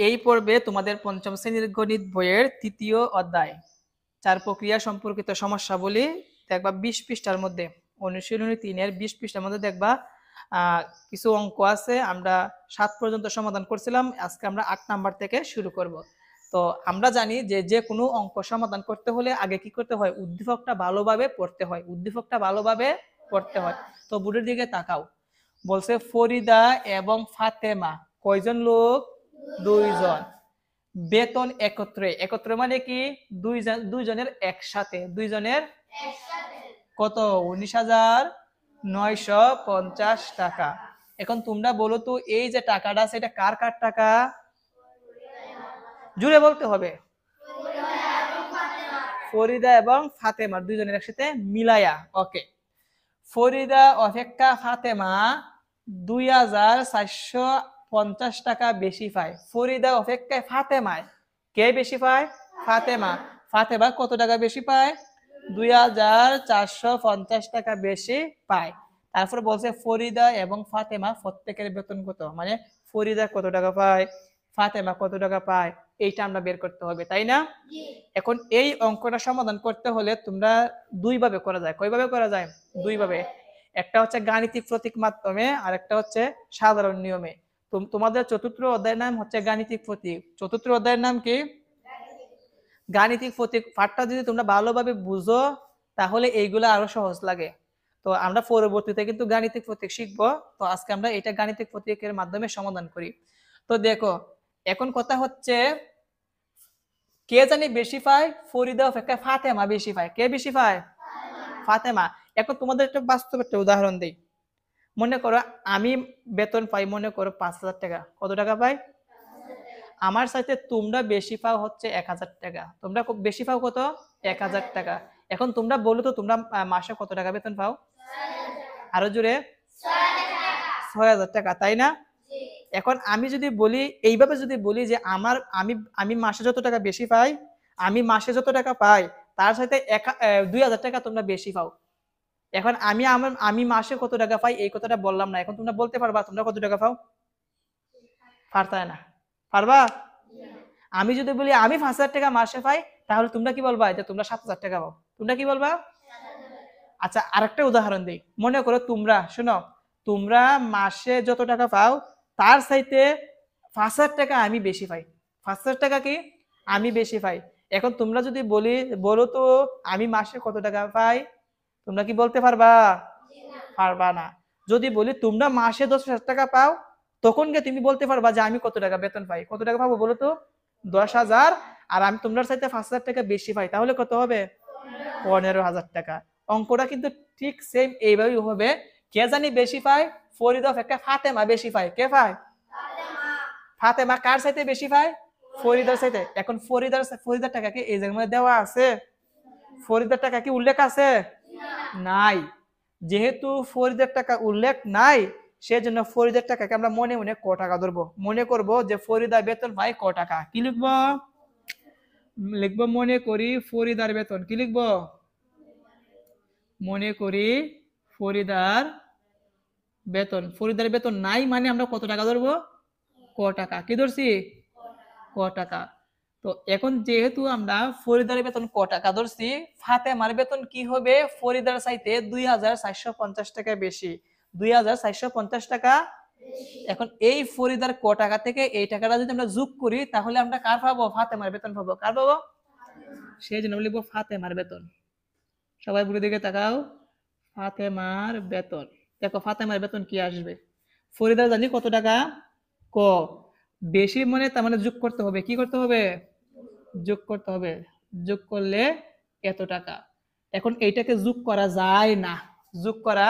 এই পর্বে তোমাদের পঞ্চম শ্রেণীর গণিত বইয়ের তৃতীয় অধ্যায় চার প্রক্রিয়া সম্পর্কিত সমস্যাবলী দেখবা 20 পৃষ্ঠার মধ্যে, অনুশীলনী 3-এর 20 পৃষ্ঠার মধ্যে দেখবা কিছু অঙ্ক আছে। আমরা 7 পর্যন্ত সমাধান করছিলাম, আজকে আমরা 8 নাম্বার থেকে শুরু করব। তো আমরা জানি যে যে কোনো অঙ্ক সমাধান করতে হলে আগে কি করতে হয়, উদ্দীপকটা ভালোভাবে পড়তে হয়, উদ্দীপকটা ভালোভাবে পড়তে হয়। তো বোর্ডের দিকে তাকাও, বলছে ফরিদা এবং ফাতেমা কয়জন লোক? 2 জন। বেতন একত্রে, একত্রে মানে কি দুইজনের একসাথে, দুইজনের কত? 19,950 টাকা। এখন তোমরা বলো তো এই যে টাকাটা আছে এটা কার কার টাকা? জুড়ে বলতে হবে। ফরিদা এবং ফাতেমার, দুইজনের একসাথে মিলায়া। ওকে, ফরিদা অপেক্ষা ফাতেমা 2,450 টাকা বেশি পায়। ফরিদা অপেক্ষায় ফাতেমায় কে বেশি পায়? ফাতেমা। ফাতেমা কত টাকা বেশি পায়? 2,450 টাকা বেশি পায়। তারপর বলছে ফরিদা এবং ফাতেমা প্রত্যেকের বেতন কত, মানে ফরিদা কত টাকা পায়, ফাতেমা কত টাকা পায়, এইটা আমরা বের করতে হবে, তাই না? এখন এই অঙ্কটা সমাধান করতে হলে তোমরা দুই ভাবে করা যায়। কয়ভাবে করা যায়? দুই ভাবে। একটা হচ্ছে গাণিতিক প্রতীক মাধ্যমে, আর একটা হচ্ছে সাধারণ নিয়মে। তোমাদের চতুর্থ অধ্যায়ের নাম হচ্ছে গাণিতিক প্রতীক। চতুর্থ অধ্যায়ের নাম কি? গাণিতিক প্রতীক। পাঠটা যদি তোমরা ভালোভাবে বুঝো তাহলে এইগুলো আরো সহজ লাগে। তো আমরা পরবর্তীতে কিন্তু গাণিতিক প্রতীক শিখবো। তো আজকে আমরা এটা গাণিতিক প্রতীকের মাধ্যমে সমাধান করি। তো দেখো, এখন কথা হচ্ছে কে জানি বেশি পায়? ফরিদা অপেক্ষা ফাতেমা বেশি পায়। কে বেশি পায়? ফাতেমা। এখন তোমাদের একটা বাস্তব একটা উদাহরণ দেই। মনে করো আমি বেতন পাই, মনে করো 5,000 টাকা। কত টাকা পাই? আমার সাথে তোমরা বেশি পাও হচ্ছে 1,000 টাকা। তোমরা বেশি পাও কত? 1,000 টাকা। এখন তোমরা বলো তো তোমরা মাসে কত টাকা বেতন পাও? আরো জোরে। 6,000 টাকা, তাই না? এখন আমি যদি বলি, এইভাবে যদি বলি যে আমি মাসে যত টাকা বেশি পাই, আমি মাসে যত টাকা পাই তার সাথে 2,000 টাকা তোমরা বেশি পাও। এখন আমি মাসে কত টাকা পাই এই কথাটা বললাম না। এখন তোমরা বলতে পারবা তোমরা কত টাকা পাও? পারতা না? পারবা? আমি যদি বলি আমি 5,000 টাকা মাসে পাই, তাহলে তোমরা কি বলবা? যে তোমরা 7,000 টাকা পাও। তোমরা কি বলবা? আচ্ছা, আরেকটা উদাহরণ দিই। মনে করো তোমরা, শোনো, তোমরা মাসে যত টাকা পাও তার চাইতে 5,000 টাকা আমি বেশি পাই। 5,000 টাকা কি আমি বেশি পাই। এখন তোমরা যদি বলো তো আমি মাসে কত টাকা পাই, তোমরা কি বলতে পারবা? পারবা না। যদি বলি তোমরা মাসে 10,000 টাকা পাও, তখন গিয়ে তুমি বলতে পারবা যে আমি কত টাকা বেতন পাই। কত টাকা পাবো বলো তো? 10,000। আর আমি তোমরা চাইতে 5,000 টাকা বেশি পাই, তাহলে কত হবে? 15,000 টাকা। অঙ্কটা কিন্তু ঠিক সেম এইভাবেই হবে। কে জানি বেশি পায়? ফরিদা অপেক্ষা ফাতেমা বেশি পায়। কে পায়? ফাতেমা কার চাইতে বেশি পায়? ফরিদার চাইতে। এখন ফরিদার টাকা কি এই জায়গার মধ্যে দেওয়া আছে? ফরিদার টাকা কি উল্লেখ আছে? নাই। যেহেতু ফরিদের টাকা উল্লেখ নাই, সেজন্য ফরিদের টাকাকে আমরা মনে মনে ক টাকা ধরবো। মনে করব যে ফরিদার বেতন পাই ক টাকা। কি লিখবো? লিখবো মনে করি ফরিদার বেতন। কি লিখবো? মনে করি ফরিদার বেতন। ফরিদার বেতন নাই মানে আমরা কত টাকা ধরবো? ক টাকা। কি ধরছি? ক টাকা। তো এখন যেহেতু আমরা ফরিদার বেতন ক টাকা ধরছি, ফাতেমার বেতন কি হবে? ফরিদার চাইতে 2,450 টাকা বেশি। 2,450 টাকা। এখন এই ফরিদার ক টাকা থেকে এই টাকাটা যদি আমরা যোগ করি তাহলে আমরা কার পাবো? ফাতেমার বেতন পাবো। কার পাবো? সেই জন্য লিখবো ফাতেমার বেতন। সবাই বুড়ি দিকে তাকাও। ফাতেমার বেতন। দেখো ফাতেমার বেতন কি আসবে। ফরিদার জানি কত টাকা? ক। বেশি মনে তার মানে যোগ করতে হবে। কি করতে হবে? যোগ করতে হবে। যোগ করলে এত টাকা। এখন এইটাকে যোগ করা যায় না। যোগ করা,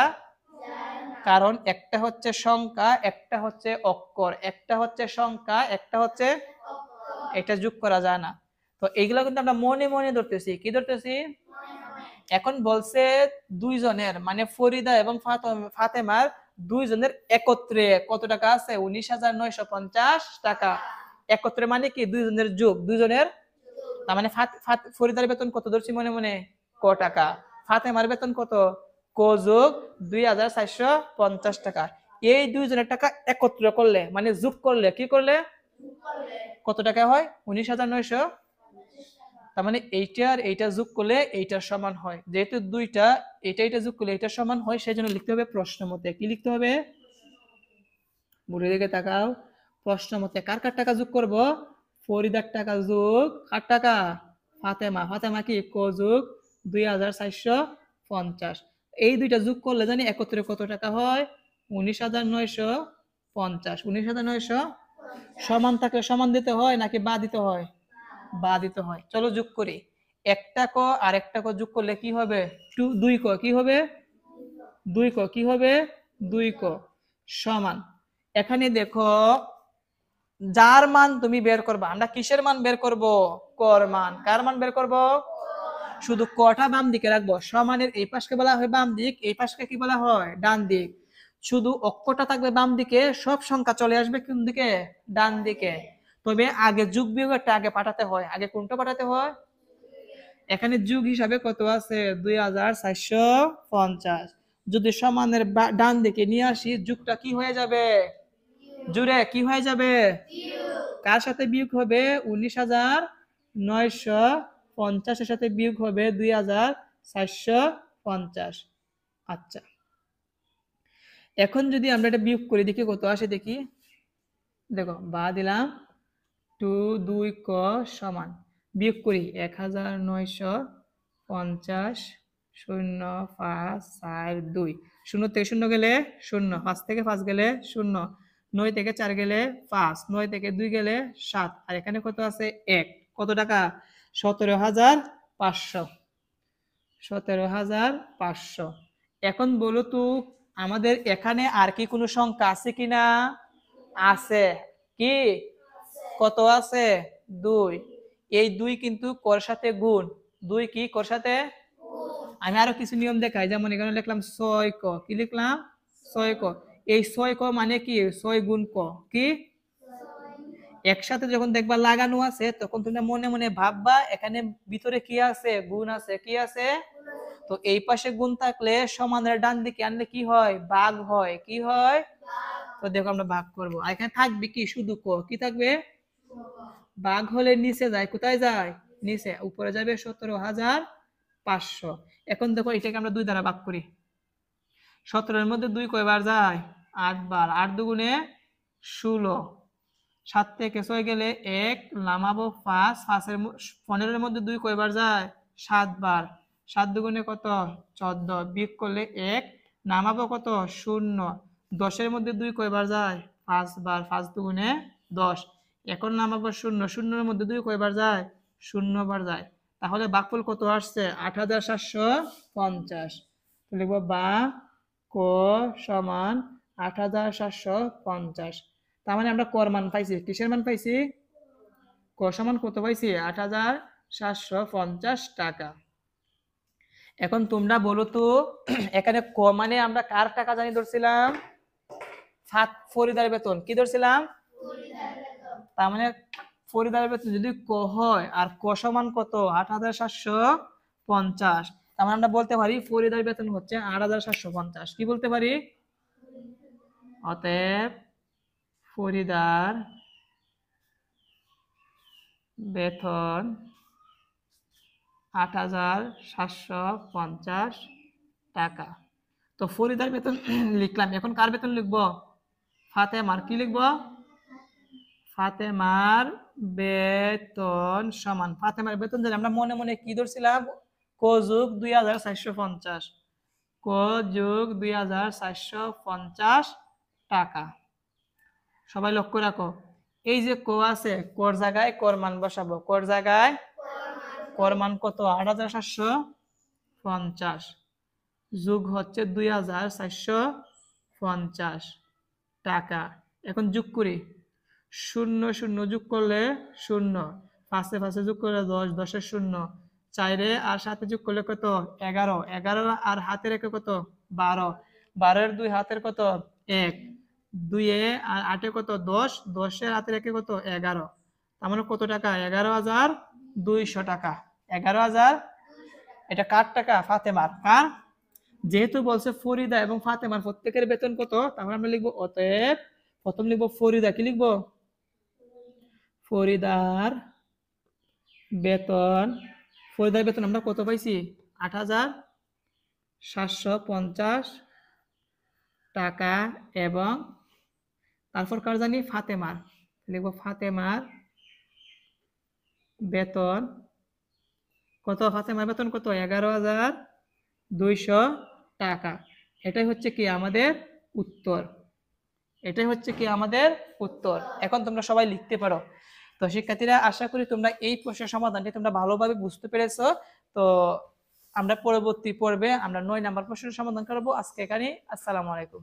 কারণ একটা হচ্ছে সংখ্যা, একটা হচ্ছে অক্ষর, একটা হচ্ছে সংখ্যা, একটা হচ্ছে, এটা যোগ করা যায় না। তো এইগুলো কিন্তু আমরা মনে মনে ধরতেছি। কি ধরতেছি? এখন বলছে দুইজনের, মানে ফরিদা এবং ফাতেমার দুইজনের একত্রে কত টাকা আছে? 19,950 টাকা। একত্রে মানে কি? দুইজনের যোগ, দুইজনের। তার মানে ফরিদার বেতন কত ধরছি মনে মনে? ক টাকা। ফাতেমার বেতন কত? ক যোগ 2,450 টাকা। এই দুইজনের টাকা একত্র করলে মানে যোগ করলে কি করলে? কত টাকা হয়? 19,900। তার মানে এইটা আর এইটা যোগ করলে এইটার সমান হয়। যেহেতু দুইটা এটা এটা যোগ করলে এইটার সমান হয়, সেই জন্য লিখতে হবে প্রশ্ন মতে। কি লিখতে হবে? বুড়ির দিকে তাকাও। প্রশ্ন মতে কার কার টাকা যোগ করব? ফরিদার টাকা যোগ কার টাকা? ফাতেমা। ফাতেমা কি ক যোগ 2,450। এই দুইটা যোগ করলে জানি একত্রে কত টাকা হয়? 19,950। 19,900 সমান থাকলে সমান দিতে হয় নাকি বা দিতে হয়? বা দিতে হয়। চলো যোগ করি। একটা ক আর একটা ক যোগ করলে কি হবে? 2 ক কি হবে? 2 ক কি হবে? 2 ক সমান। এখানে দেখো, যার মান তুমি বের করবা, আমরা কিসের মান বের করব? কর মান। কার মান বের করব? শুধু কটা বাম দিকে রাখবো। সমানের এই পাশকে বলা হয় বাম দিক, এই পাশকে কি বলা হয়? ডান দিক। শুধু অক্ষটা থাকবে বাম দিকে, সব সংখ্যা চলে আসবে কোন দিকে? ডান দিকে। তবে আগে যোগ বিয়োগটা আগে পাঠাতে হয়। আগে কোনটা পাঠাতে হয়? এখানে যোগ হিসাবে কত আছে? 2,450। যদি সমানের ডান দিকে নিয়ে আসি, যোগটা কি হয়ে যাবে? জুড়ে কি হয়ে যাবে? কার সাথে বিয়োগ হবে? 19,950 এর সাথে বিয়োগ হবে 2,450। আচ্ছা, এখন যদি আমরা এটা বিয়োগ করি দেখি কত আসে দেখি। দেখো বা দিলাম 2 ক সমান, বিয়োগ করি 1,950 0,5 4 2। 0 থেকে 0 গেলে 0, 5 থেকে 5 গেলে 0, 9 থেকে 4 গেলে 5, 9 থেকে 2 গেলে 7, আর এখানে কত আছে? 1। কত টাকা? 17,500। 17,500। এখন বলো তো, আমাদের এখানে আর কি কোনো সংখ্যা আছে কিনা? আছে। কি? কত আছে? 2। এই 2 কিন্তু কর সাথে গুণ। 2 কি কর সাথে? আমি আরো কিছু নিয়ম দেখাই, যেমন এখানে লিখলাম 6 ক। কি লিখলাম? 6 ক। এই 6 ক মানে কি? 6 গুণ ক। কি? একসাথে যখন দেখবা লাগানো আছে, তখন তুমি মনে মনে ভাববা এখানে ভিতরে কি আছে? গুণ আছে। কি আছে? তো এই পাশে গুণ থাকলে সমানের ডান দিকে আনলে কি হয়? ভাগ হয়। কি হয়? তো দেখো আমরা ভাগ করব। আর এখানে থাকবে কি? শুধু ক। কি থাকবে? ভাগ হলে নিচে যায়। কোথায় যায়? নিচে। উপরে যাবে 17,500। এখন দেখো এটাকে আমরা 2 দ্বারা ভাগ করি। 17 এর মধ্যে 2 কয়বার যায়? 8 বার। 8 দুগুণে 16। 7 থেকে 6 গেলে 1, নামাবো 5। 15 এর মধ্যে 2 কয়বার যায়? 7 বার। 7 দুগুণে কত? 14। বিয়োগ করলে 1, নামাবো কত? 0। 10 এর মধ্যে 2 কয়বার যায়? 5 বার। 5 দুগুণে 10। এখন নামাবো 0। 0 এর মধ্যে 2 কয়বার যায়? 0 বার যায়। তাহলে ভাগফল কত আসছে? 8,750। লিখবো বা ক সমান 8,750। তার মানে আমরা কর মান পাইছি। কিসের মান পাইছি? ক সমান কত পাইছি? 8,750 টাকা। এখন তোমরা বলো তো, এখানে ক মানে আমরা কার টাকা জানি ধরছিলাম? ফরিদার বেতন। কি ধরছিলাম? তার মানে ফরিদার বেতন যদি ক হয়, আর ক সমান কত? 8,750। তার মানে আমরা বলতে পারি ফরিদার বেতন হচ্ছে 8,750। কি বলতে পারি? অতএব ফরিদার বেতন 8,750 টাকা। তো ফরিদার বেতন লিখলাম। এখন কার বেতন লিখবো? ফাতেমার। কি লিখবো? ফাতেমার বেতন সমান, ফাতেমার বেতন জানি আমরা মনে মনে কি ধরছিলাম? ক যোগ 2,450। ক যোগ 2,450 টাকা। সবাই লক্ষ্য রাখো, এই যে ক আছে, কর জায়গায় কর মান বসাবো। কর জায়গায় কর মান কত? 8,750 যোগ হচ্ছে 2,450 টাকা। এখন যোগ করি। 0 0 যোগ করলে 0, 5 5 যোগ করলে 10, 10 0, 4 আর 7 যোগ করলে কত? 11, 11 আর হাতে রেখে কত? 12, 12 এর 2 হাতের কত? 1, 2 আর 8 কত? 10, 10 এর হাতে রেখে কত? 11। তার মানে কত টাকা? 11,200 টাকা। 11,000। এটা কার টাকা? ফাতেমার। কার? যেহেতু বলছে ফরিদা এবং ফাতেমার প্রত্যেকের বেতন কত, তাহলে আমরা লিখবো অতএব প্রথম লিখবো ফরিদা। কি লিখবো? ফরিদার বেতন আমরা কত পাইছি? 8,750 টাকা। এবং তারপর কার জানি? ফাতেমার। লিখবো ফাতেমার বেতন কত? ফাতেমার বেতন কত? 11,200 টাকা। এটাই হচ্ছে কি আমাদের উত্তর। এখন তোমরা সবাই লিখতে পারো। তো শিক্ষার্থীরা, আশা করি তোমরা এই প্রশ্নের সমাধানটি তোমরা ভালোভাবে বুঝতে পেরেছো। তো আমরা পরবর্তী পর্বে আমরা 9 নাম্বার প্রশ্নের সমাধান করবো। আজকে এখানে। আসসালামু আলাইকুম।